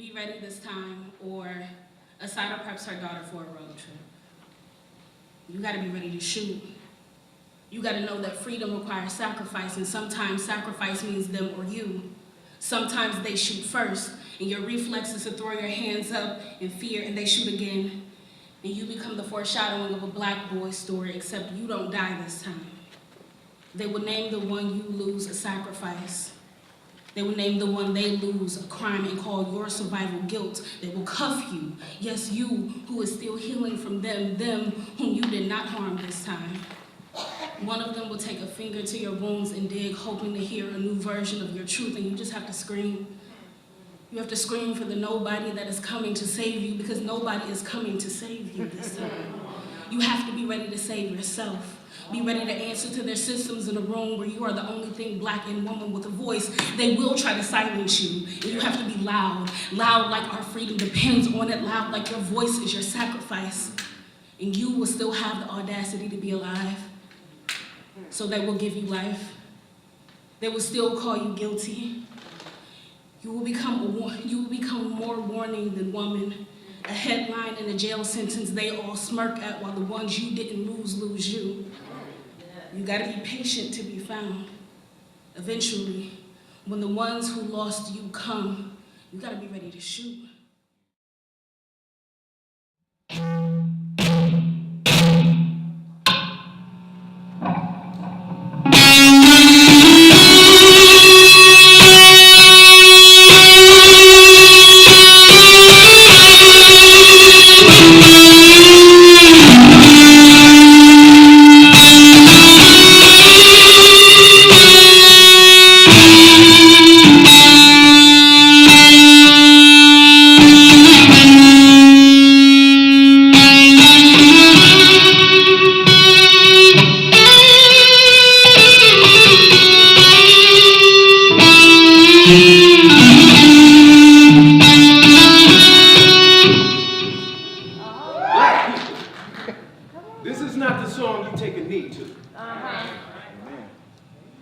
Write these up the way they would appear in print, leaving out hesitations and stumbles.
be ready this time, or Assata preps her daughter for a road trip. You gotta be ready to shoot. You gotta know that freedom requires sacrifice, and sometimes sacrifice means them or you. Sometimes they shoot first, and your reflex is to throw your hands up in fear, and they shoot again. And you become the foreshadowing of a black boy's story, except you don't die this time. They will name the one you lose a sacrifice. They will name the one they lose a crime and call your survival guilt. They will cuff you. Yes, you who is still healing from them whom you did not harm this time. One of them will take a finger to your wounds and dig, hoping to hear a new version of your truth, and you just have to scream. You have to scream for the nobody that is coming to save you, because nobody is coming to save you this time. You have to be ready to save yourself. Be ready to answer to their systems in a room where you are the only thing black and woman with a voice. They will try to silence you, and you have to be loud. Loud like our freedom depends on it. Loud like your voice is your sacrifice. And you will still have the audacity to be alive. So they will give you life. They will still call you guilty. You will become more warning than woman. A headline and a jail sentence they all smirk at, while the ones you didn't lose you. You gotta be patient to be found. Eventually, when the ones who lost you come, you gotta be ready to shoot.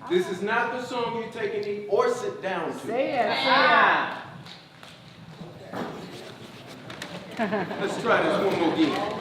This is not the song you take a knee or sit down to. Say it. Let's try this one more again.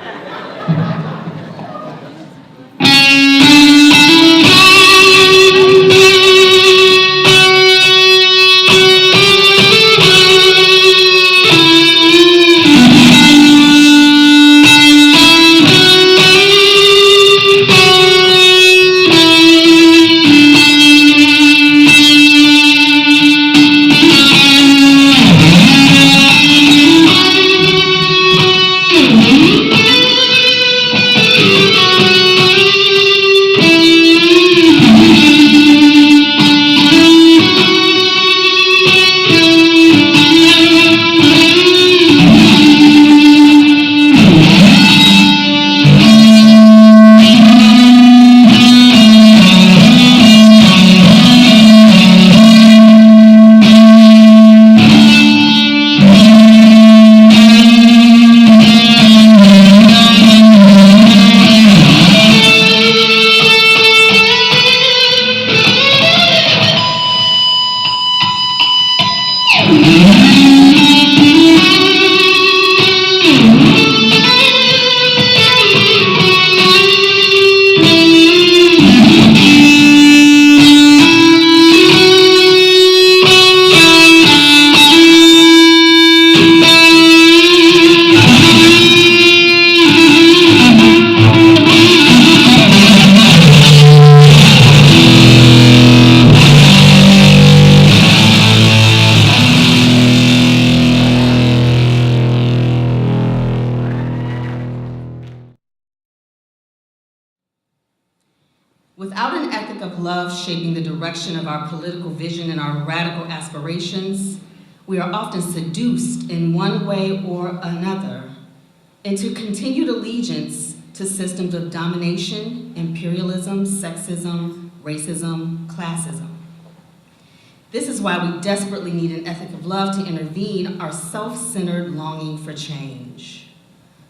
Without an ethic of love shaping the direction of our political vision and our radical aspirations, we are often seduced in one way or another into continued allegiance to systems of domination, imperialism, sexism, racism, classism. This is why we desperately need an ethic of love to intervene our self-centered longing for change.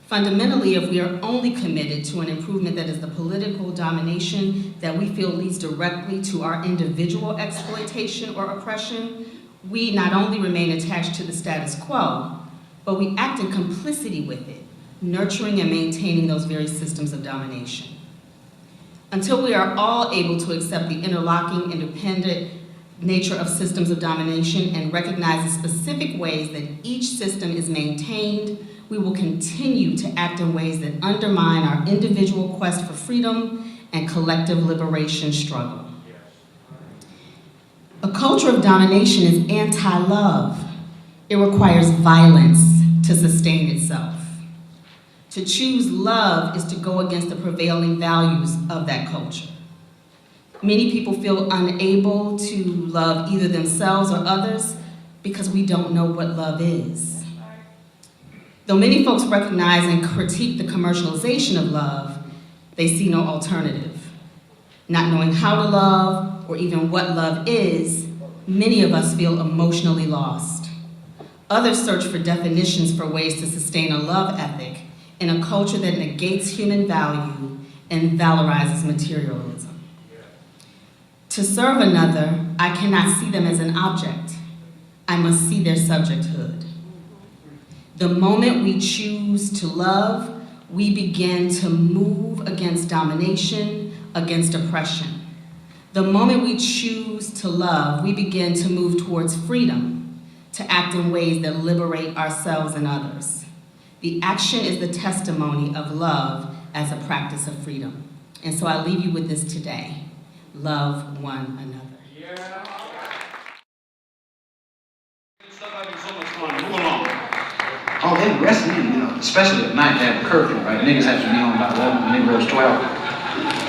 Fundamentally, if we are only committed to an improvement that is the political domination that we feel leads directly to our individual exploitation or oppression, we not only remain attached to the status quo, but we act in complicity with it, nurturing and maintaining those very systems of domination. Until we are all able to accept the interlocking, independent nature of systems of domination and recognize the specific ways that each system is maintained, we will continue to act in ways that undermine our individual quest for freedom and collective liberation struggle. A culture of domination is anti-love. It requires violence to sustain itself. To choose love is to go against the prevailing values of that culture. Many people feel unable to love either themselves or others because we don't know what love is. Though many folks recognize and critique the commercialization of love, they see no alternative. Not knowing how to love or even what love is, many of us feel emotionally lost. Others search for definitions for ways to sustain a love ethic in a culture that negates human value and valorizes materialism. To serve another, I cannot see them as an object. I must see their subjecthood. The moment we choose to love, we begin to move against domination, against oppression. The moment we choose to love, we begin to move towards freedom, to act in ways that liberate ourselves and others. The action is the testimony of love as a practice of freedom. And so I leave you with this today. Love one another. Yeah. Stuff having so much fun. Move along. Oh, they arrested me, especially at night. They have a curfew, right? Niggas have to be home by 11, the nigga was 12.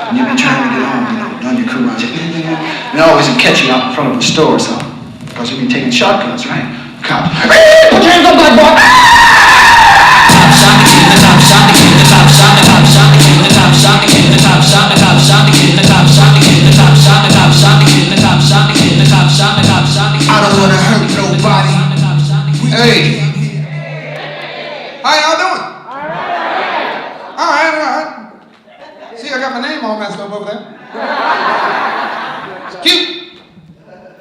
And you be trying to get home, run your crew around. They always catch you out in front of a store or something. Because you be taking shortcuts, right? Cops. Hey, put your hands up, black boy! I don't want to hurt nobody. Hey. How y'all doing? All right. See, I got my name all messed up over there. It's cute.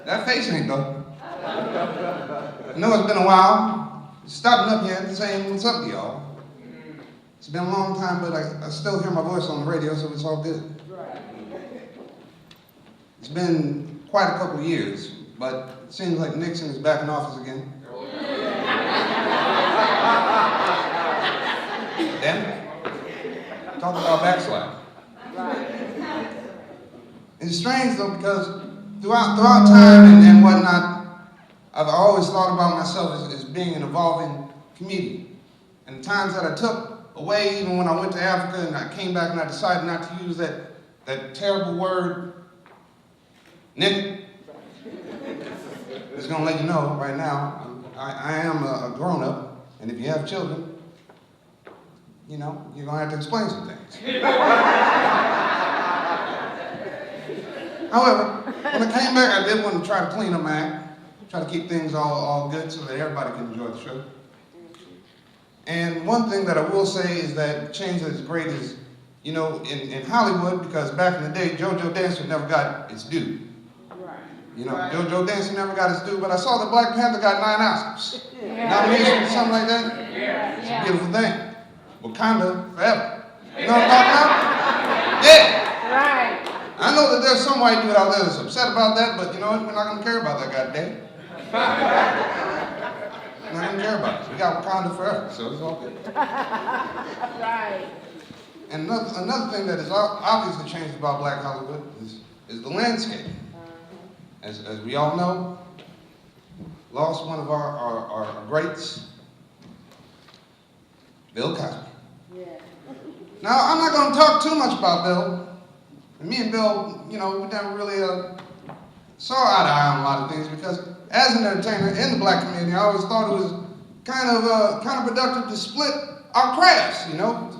That face ain't though. I know it's been a while. Stopping up here and saying what's up to y'all. It's been a long time, but I still hear my voice on the radio, so it's all good. It's been quite a couple of years, but it seems like Nixon is back in office again. Then, talk about backslide. It's strange though, because throughout time and whatnot, I've always thought about myself as being an evolving comedian. And the times that I took away, even when I went to Africa and I came back and I decided not to use that terrible word, nigga. Just gonna let you know right now, I am a grown-up, and if you have children, you're gonna have to explain some things. However, when I came back, I did want to try to clean up my act, try to keep things all good so that everybody can enjoy the show. And one thing that I will say is that change that is great is, in Hollywood, because back in the day, JoJo Dancer never got its due. JoJo Dancer never got its due, but I saw that Black Panther got 9 Oscars. Nominations or something like that. It's a beautiful thing. Wakanda forever. You know what I'm talking about? Yeah. Right. I know that there's some white dude out there that's upset about that, but you know what? We're not gonna care about that goddamn. We're not gonna care about it. We got Wakanda forever, so it's all good. Right. And another thing that is obviously changed about Black Hollywood is the landscape. As we all know, lost one of our greats, Bill Cosby. Yeah. Now, I'm not going to talk too much about Bill. And me and Bill, we never really saw eye to eye on a lot of things because as an entertainer in the Black community, I always thought it was kind of productive to split our crafts,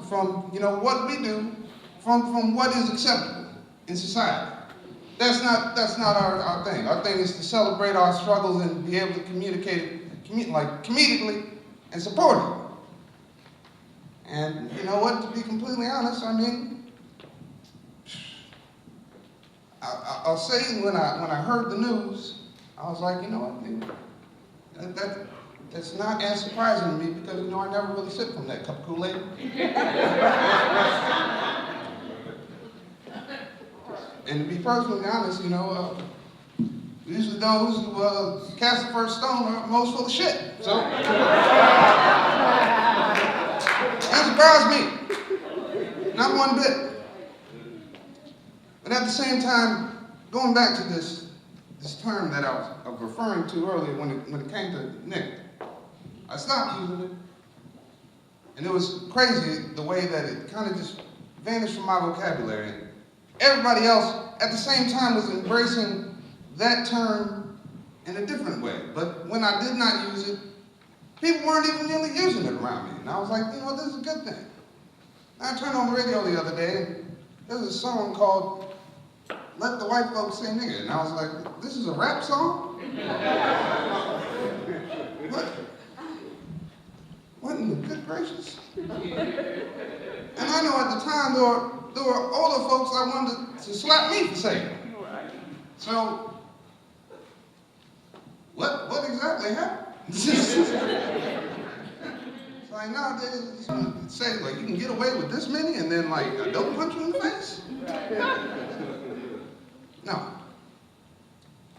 from what we do, from what is acceptable in society. That's not our thing. Our thing is to celebrate our struggles and be able to communicate comedically and support it. And you know what? To be completely honest, I'll say when I heard the news, I was like, you know what, dude? That's not as surprising to me because, you know, I never really sip from that cup of Kool-Aid. And to be personally honest, you know, usually those who cast the first stone are most full of shit. So, that surprised me. Not one bit. But at the same time, going back to this term that I was referring to earlier when it came to Nick, I stopped using it. And it was crazy the way that it kind of just vanished from my vocabulary. Everybody else at the same time was embracing that term in a different way. But when I did not use it, people weren't even really using it around me. And I was like, you know, this is a good thing. I turned on the radio the other day, and there was a song called Let the White Folks Say Nigga. And I was like, this is a rap song? What in the good gracious? And I know at the time there were older folks I wanted to slap me for saying it. So, what exactly happened? It's like nowadays, you say like you can get away with this many and then like I don't punch you in the face? No.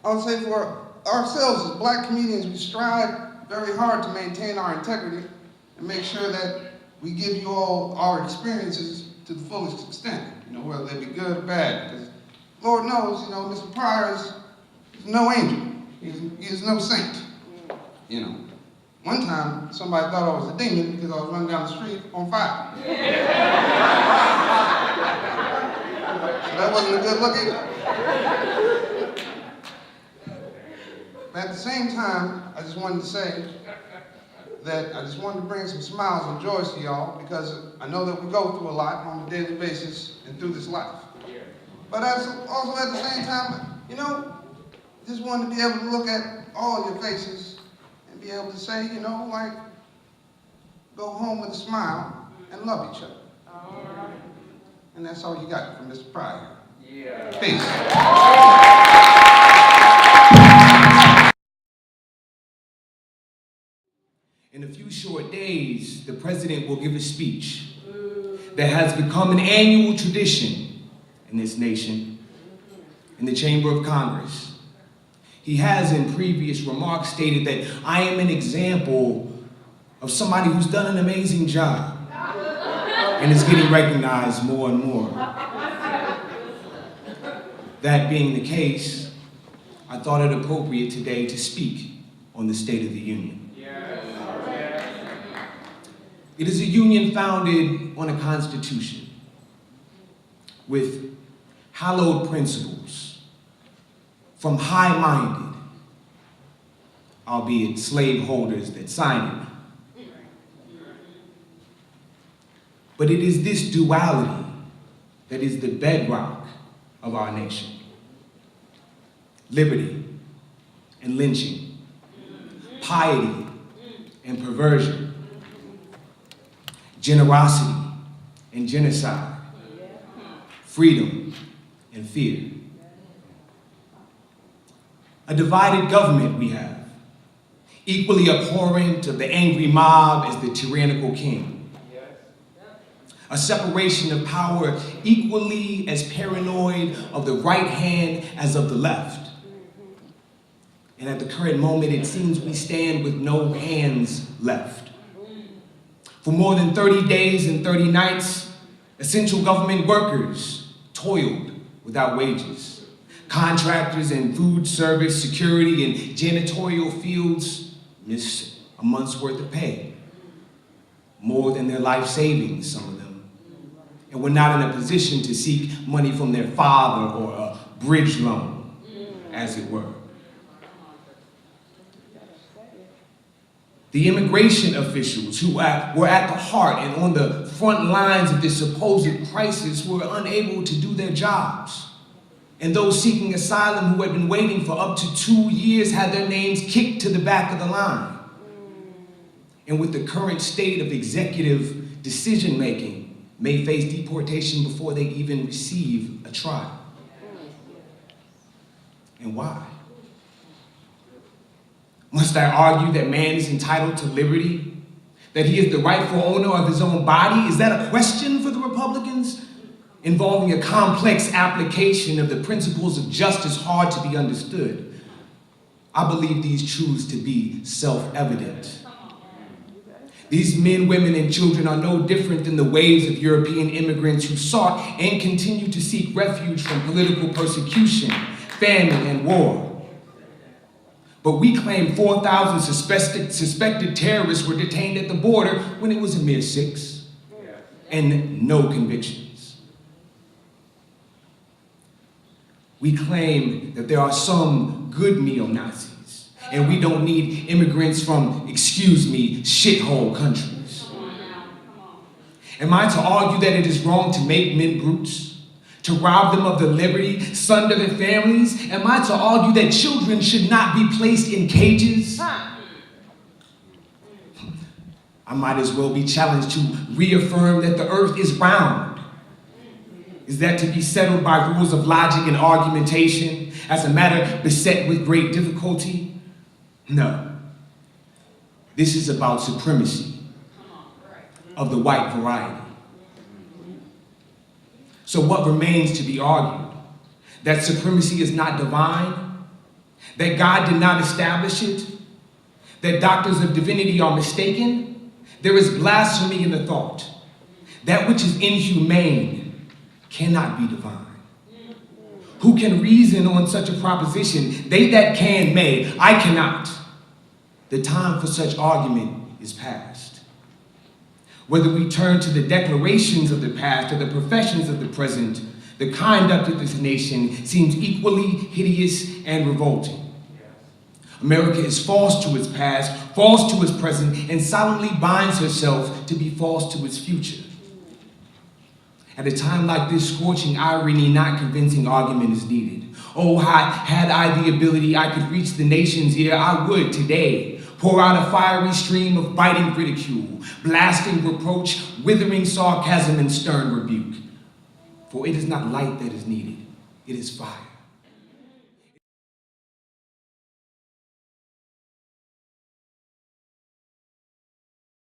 I would say for ourselves as black comedians, we strive very hard to maintain our integrity and make sure that we give you all our experiences to the fullest extent, you know, whether they be good or bad. Because Lord knows, you know, Mr. Pryor is no angel. He is no saint, you know. One time, somebody thought I was a demon because I was running down the street on fire. So that wasn't a good look either. But at the same time, I just wanted to say that I just wanted to bring some smiles and joys to y'all because I know that we go through a lot on a daily basis and through this life. But also at the same time, you know, just wanted to be able to look at all of your faces and be able to say, you know, like, go home with a smile and love each other. And that's all you got from Mr. Pryor. Yeah. Peace. In a few short days, the president will give a speech that has become an annual tradition in this nation, in the Chamber of Congress. He has in previous remarks stated that I am an example of somebody who's done an amazing job and is getting recognized more and more. That being the case, I thought it appropriate today to speak on the State of the Union. It is a union founded on a constitution with hallowed principles from high-minded, albeit slaveholders that sign it. But it is this duality that is the bedrock of our nation. Liberty and lynching, piety and perversion, generosity and genocide, freedom and fear. A divided government we have, equally abhorrent of the angry mob as the tyrannical king. A separation of power equally as paranoid of the right hand as of the left. And at the current moment, it seems we stand with no hands left. For more than 30 days and 30 nights, essential government workers toiled without wages. Contractors in food service, security, and janitorial fields missed a month's worth of pay. More than their life savings, some of them. And were not in a position to seek money from their father or a bridge loan, as it were. The immigration officials who were at the heart and on the front lines of this supposed crisis were unable to do their jobs. And those seeking asylum who had been waiting for up to 2 years had their names kicked to the back of the line. And with the current state of executive decision-making, may face deportation before they even receive a trial. And why? Must I argue that man is entitled to liberty? That he is the rightful owner of his own body? Is that a question for the Republicans? Involving a complex application of the principles of justice hard to be understood. I believe these truths to be self-evident. These men, women, and children are no different than the waves of European immigrants who sought and continue to seek refuge from political persecution, famine, and war. But we claim 4,000 suspected terrorists were detained at the border when it was a mere 6, and no convictions. We claim that there are some good neo-Nazis, and we don't need immigrants from, excuse me, shithole countries. Am I to argue that it is wrong to make men brutes? To rob them of their liberty, sunder their families? Am I to argue that children should not be placed in cages? I might as well be challenged to reaffirm that the earth is round. Is that to be settled by rules of logic and argumentation as a matter beset with great difficulty? No. This is about supremacy of the white variety. So what remains to be argued? That supremacy is not divine? That God did not establish it? That doctors of divinity are mistaken? There is blasphemy in the thought. That which is inhumane cannot be divine. Who can reason on such a proposition? They that can may, I cannot. The time for such argument is past. Whether we turn to the declarations of the past or the professions of the present, the conduct of this nation seems equally hideous and revolting. America is false to its past, false to its present, and solemnly binds herself to be false to its future. At a time like this, scorching irony, not convincing argument is needed. Oh, had I the ability, I could reach the nation's ear, I would today. Pour out a fiery stream of biting ridicule, blasting reproach, withering sarcasm, and stern rebuke. For it is not light that is needed, it is fire.